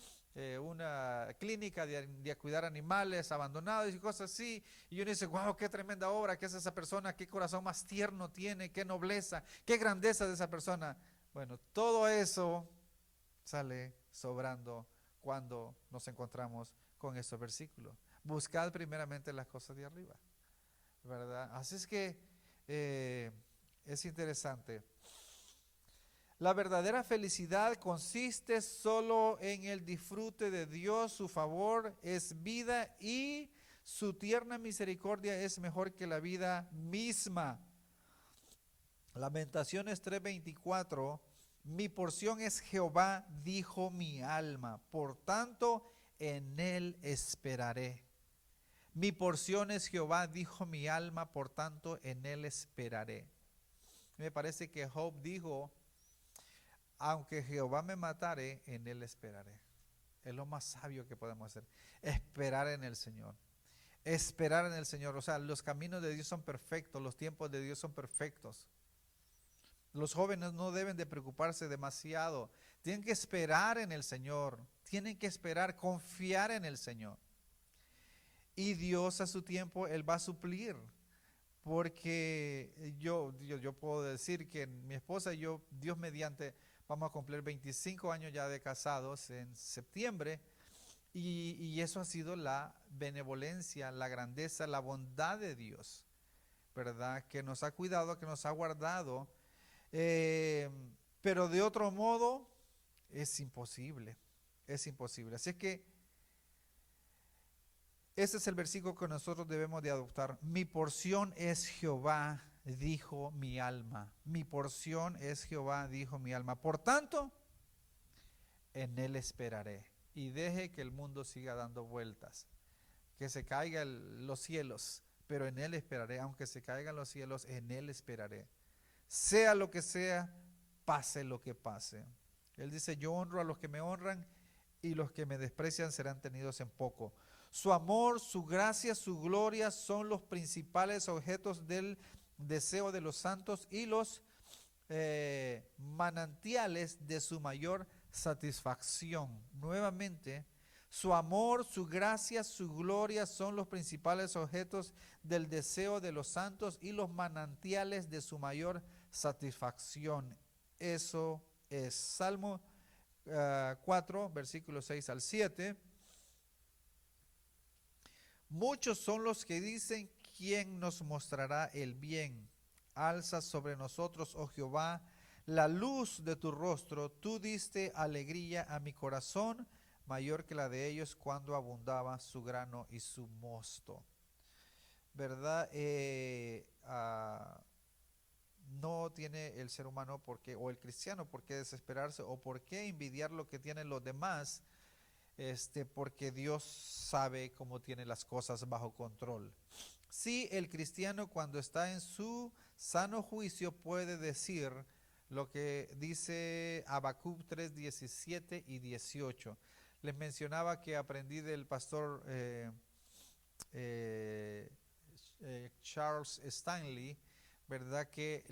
[SPEAKER 1] clínica de cuidar animales abandonados y cosas así, y uno dice, wow, qué tremenda obra, qué es esa persona, qué corazón más tierno tiene, qué nobleza, qué grandeza de esa persona. Bueno, todo eso sale sobrando cuando nos encontramos con estos versículos. Buscad primeramente las cosas de arriba, ¿verdad? Así es que es interesante. La verdadera felicidad consiste solo en el disfrute de Dios, su favor es vida y su tierna misericordia es mejor que la vida misma. Lamentaciones 3:24, mi porción es Jehová, dijo mi alma, por tanto en él esperaré. Mi porción es Jehová, dijo mi alma, por tanto en él esperaré. Me parece que Job dijo, aunque Jehová me matare, en él esperaré. Es lo más sabio que podemos hacer. Esperar en el Señor. Esperar en el Señor. O sea, los caminos de Dios son perfectos, los tiempos de Dios son perfectos. Los jóvenes no deben de preocuparse demasiado. Tienen que esperar en el Señor. Tienen que esperar, confiar en el Señor. Y Dios a su tiempo, Él va a suplir. Porque yo puedo decir que mi esposa y yo, Dios mediante, vamos a cumplir 25 años ya de casados en septiembre, y eso ha sido la benevolencia, la grandeza, la bondad de Dios, ¿verdad? Que nos ha cuidado, que nos ha guardado, pero de otro modo es imposible, es imposible. Así es que ese es el versículo que nosotros debemos de adoptar. Mi porción es Jehová, dijo mi alma. Mi porción es Jehová, dijo mi alma. Por tanto, en él esperaré. Y deje que el mundo siga dando vueltas. Que se caigan los cielos, pero en él esperaré. Aunque se caigan los cielos, en él esperaré. Sea lo que sea, pase lo que pase. Él dice, yo honro a los que me honran y los que me desprecian serán tenidos en poco. Su amor, su gracia, su gloria son los principales objetos del deseo de los santos y los manantiales de su mayor satisfacción. Nuevamente, su amor, su gracia, su gloria son los principales objetos del deseo de los santos y los manantiales de su mayor satisfacción. Eso es Salmo 4, versículos 6 al 7. Muchos son los que dicen, ¿quién nos mostrará el bien? Alza sobre nosotros, oh Jehová, la luz de tu rostro. Tú diste alegría a mi corazón, mayor que la de ellos cuando abundaba su grano y su mosto. ¿Verdad? No tiene el ser humano o el cristiano por qué desesperarse o por qué envidiar lo que tienen los demás, porque Dios sabe cómo tiene las cosas bajo control. Sí, el cristiano cuando está en su sano juicio puede decir lo que dice Habacuc 3, 17 y 18. Les mencionaba que aprendí del pastor eh, Charles Stanley, ¿verdad? Que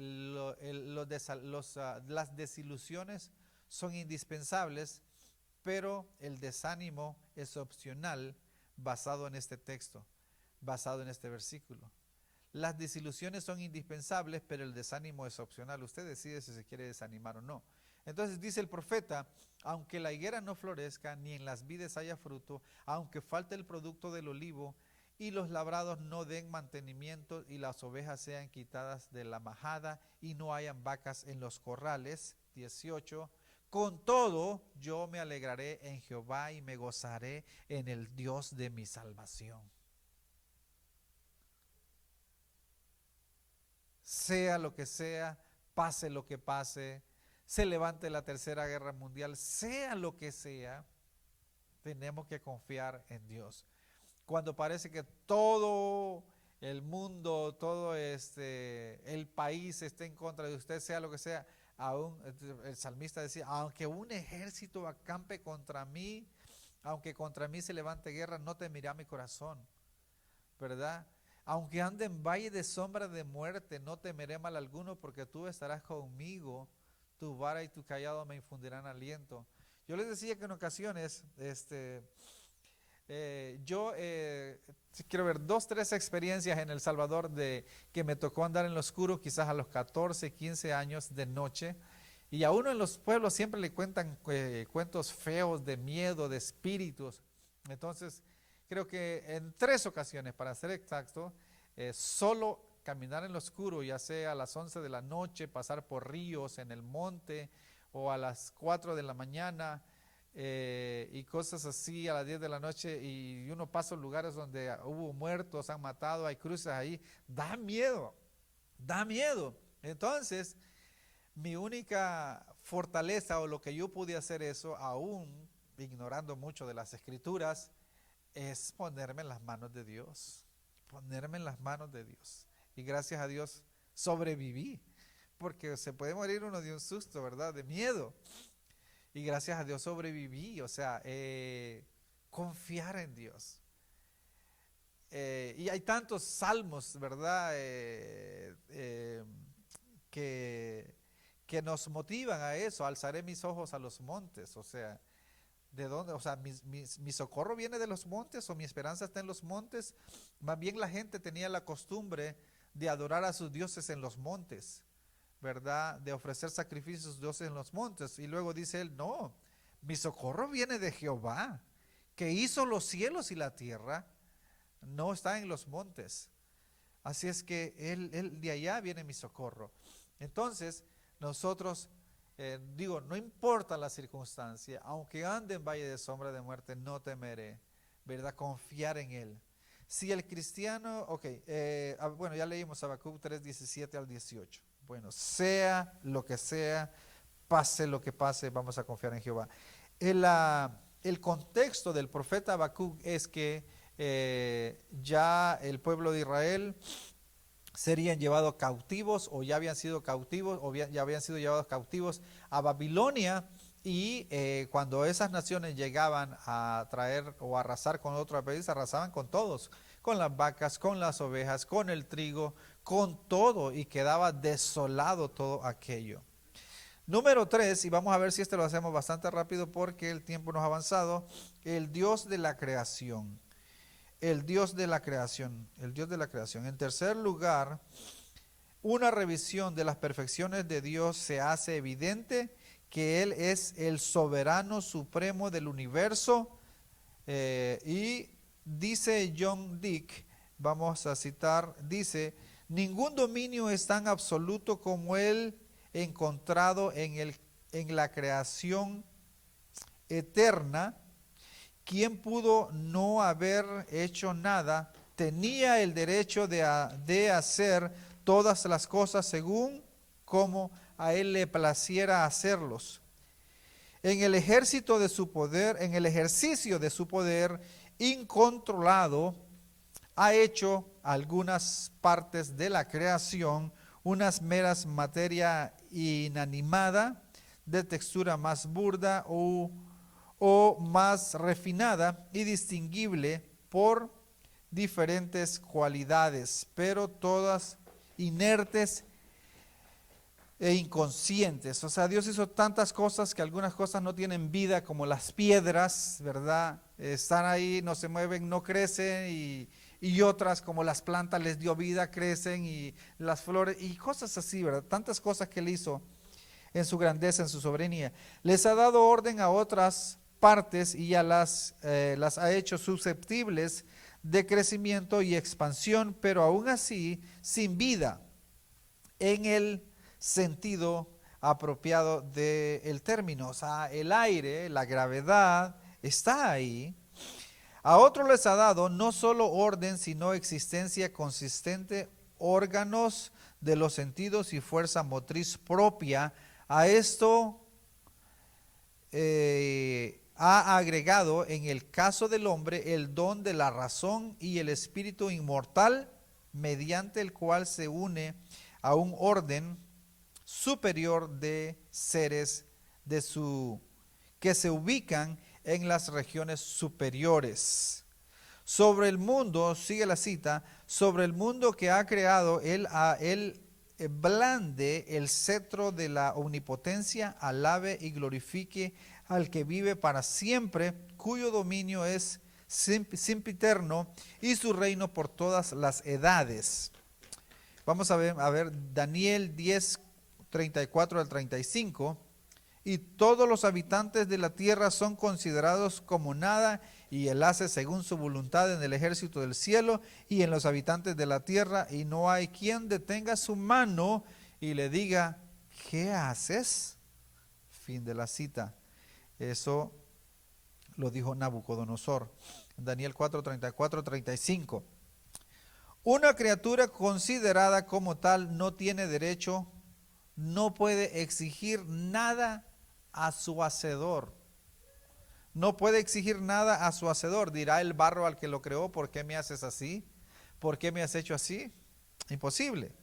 [SPEAKER 1] las desilusiones son indispensables, pero el desánimo es opcional basado en este texto, basado en este versículo. Las desilusiones son indispensables, pero el desánimo es opcional. Usted decide si se quiere desanimar o no. Entonces dice el profeta, aunque la higuera no florezca, ni en las vides haya fruto, aunque falte el producto del olivo, y los labrados no den mantenimiento, y las ovejas sean quitadas de la majada, y no hayan vacas en los corrales. 18. Con todo, yo me alegraré en Jehová y me gozaré en el Dios de mi salvación. Sea lo que sea, pase lo que pase, se levante la tercera guerra mundial, sea lo que sea, tenemos que confiar en Dios. Cuando parece que todo el mundo, todo el país esté en contra de usted, sea lo que sea, aún el salmista decía, aunque un ejército acampe contra mí, aunque contra mí se levante guerra, no temerá mi corazón, ¿verdad? Aunque ande en valle de sombra de muerte, no temeré mal alguno, porque tú estarás conmigo, tu vara y tu callado me infundirán aliento. Yo les decía que en ocasiones, yo quiero ver 2, 3 experiencias en El Salvador de que me tocó andar en lo oscuro, quizás a los 14, 15 años de noche. Y a uno en los pueblos siempre le cuentan cuentos feos de miedo, de espíritus. Entonces, creo que en 3 ocasiones, para ser exacto, solo caminar en lo oscuro, ya sea a las 11 de la noche, pasar por ríos en el monte, o a las 4 de la mañana, y cosas así a las 10 de la noche, y uno pasa en lugares donde hubo muertos, han matado, hay cruces ahí, da miedo, da miedo. Entonces, mi única fortaleza o lo que yo pude hacer eso, aún ignorando mucho de las escrituras, es ponerme en las manos de Dios, ponerme en las manos de Dios. Y gracias a Dios sobreviví, porque se puede morir uno de un susto, ¿verdad? De miedo. Y gracias a Dios sobreviví, o sea, confiar en Dios. Y hay tantos salmos, ¿verdad? Que, que nos motivan a eso. Alzaré mis ojos a los montes, o sea, ¿de dónde? O sea, mi socorro viene de los montes, o mi esperanza está en los montes. Más bien la gente tenía la costumbre de adorar a sus dioses en los montes, ¿verdad? De ofrecer sacrificios a sus dioses en los montes. Y luego dice él, no, mi socorro viene de Jehová, que hizo los cielos y la tierra, no está en los montes. Así es que él de allá viene mi socorro. Entonces, nosotros, no importa la circunstancia, aunque ande en valle de sombra de muerte, no temeré, ¿verdad? Confiar en él. Si el cristiano, bueno, ya leímos Habacuc 3, 17 al 18. Bueno, sea lo que sea, pase lo que pase, vamos a confiar en Jehová. El contexto del profeta Habacuc es que ya el pueblo de Israel serían llevados cautivos, o ya habían sido cautivos, o ya habían sido llevados cautivos a Babilonia. Y cuando esas naciones llegaban a traer o a arrasar con otro país, arrasaban con todos, con las vacas, con las ovejas, con el trigo, con todo, y quedaba desolado todo aquello. Número 3, y vamos a ver si lo hacemos bastante rápido porque el tiempo nos ha avanzado, el Dios de la creación. El Dios de la creación, el Dios de la creación. En tercer lugar, una revisión de las perfecciones de Dios se hace evidente que Él es el soberano supremo del universo. Y dice John Dick, vamos a citar, dice, ningún dominio es tan absoluto como el encontrado en la creación eterna. Quien pudo no haber hecho nada, tenía el derecho de hacer todas las cosas según como a él le placiera hacerlos. En el ejercicio de su poder incontrolado, ha hecho algunas partes de la creación, unas meras materia inanimada, de textura más burda o más refinada y distinguible por diferentes cualidades, pero todas inertes e inconscientes. O sea, Dios hizo tantas cosas que algunas cosas no tienen vida, como las piedras, ¿verdad? Están ahí, no se mueven, no crecen, y otras como las plantas les dio vida, crecen, y las flores y cosas así, ¿verdad? Tantas cosas que Él hizo en su grandeza, en su soberanía. Les ha dado orden a otras partes y ya las ha hecho susceptibles de crecimiento y expansión, pero aún así sin vida en el sentido apropiado del término. O sea, el aire, la gravedad está ahí. A otros les ha dado no solo orden, sino existencia consistente, órganos de los sentidos y fuerza motriz propia. A esto ha agregado en el caso del hombre el don de la razón y el espíritu inmortal, mediante el cual se une a un orden superior de seres que se ubican en las regiones superiores. Sobre el mundo, sigue la cita, sobre el mundo que ha creado, él blande el cetro de la omnipotencia, alabe y glorifique al que vive para siempre, cuyo dominio es sempiterno y su reino por todas las edades. Vamos a ver Daniel 10, 34 al 35. Y todos los habitantes de la tierra son considerados como nada, y Él hace según su voluntad en el ejército del cielo y en los habitantes de la tierra, y no hay quien detenga su mano y le diga, ¿qué haces? Fin de la cita. Eso lo dijo Nabucodonosor. Daniel 4, 34, 35. Una criatura considerada como tal no tiene derecho, no puede exigir nada a su hacedor. No puede exigir nada a su hacedor. Dirá el barro al que lo creó, ¿por qué me haces así? ¿Por qué me has hecho así? Imposible.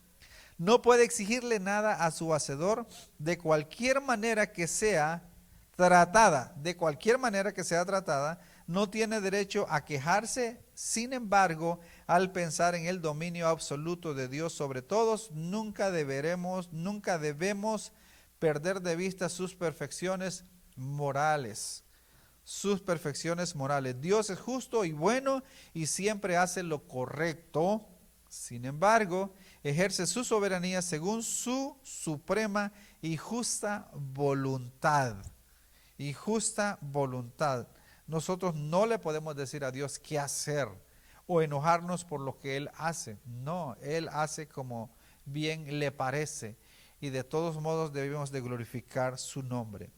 [SPEAKER 1] No puede exigirle nada a su hacedor de cualquier manera que sea tratada. De cualquier manera que sea tratada, no tiene derecho a quejarse. Sin embargo, al pensar en el dominio absoluto de Dios sobre todos, nunca debemos perder de vista sus perfecciones morales. Sus perfecciones morales. Dios es justo y bueno y siempre hace lo correcto. Sin embargo, ejerce su soberanía según su suprema y justa voluntad. Y justa voluntad. Nosotros no le podemos decir a Dios qué hacer o enojarnos por lo que Él hace. No, Él hace como bien le parece. Y de todos modos debemos de glorificar su nombre.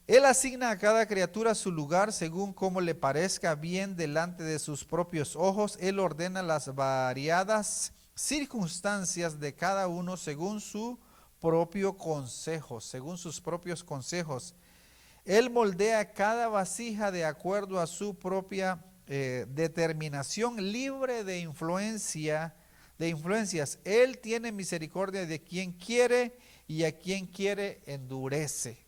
[SPEAKER 1] Él asigna a cada criatura su lugar según como le parezca bien delante de sus propios ojos. Él ordena las variadas circunstancias de cada uno según su propio consejo, según sus propios consejos. Él moldea cada vasija de acuerdo a su propia determinación, libre de influencias. Él tiene misericordia de quien quiere y a quien quiere endurece.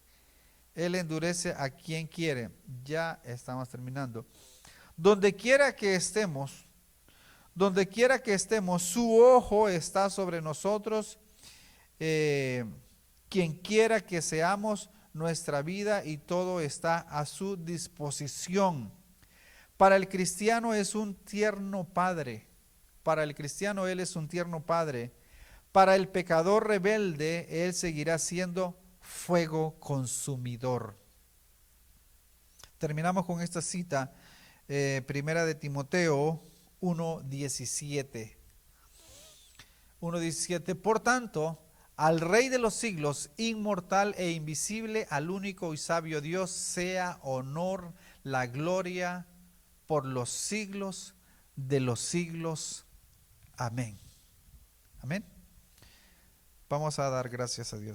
[SPEAKER 1] Él endurece a quien quiere. Ya estamos terminando. Donde quiera que estemos, su ojo está sobre nosotros. Quien quiera que seamos, nuestra vida y todo está a su disposición. Para el cristiano es un tierno padre. Para el cristiano Él es un tierno padre. Para el pecador rebelde, Él seguirá siendo fuego consumidor. Terminamos con esta cita, primera de Timoteo 1:17. 1:17. Por tanto, al Rey de los siglos, inmortal e invisible, al único y sabio Dios, sea honor, la gloria por los siglos de los siglos. Amén. Amén. Vamos a dar gracias a Dios.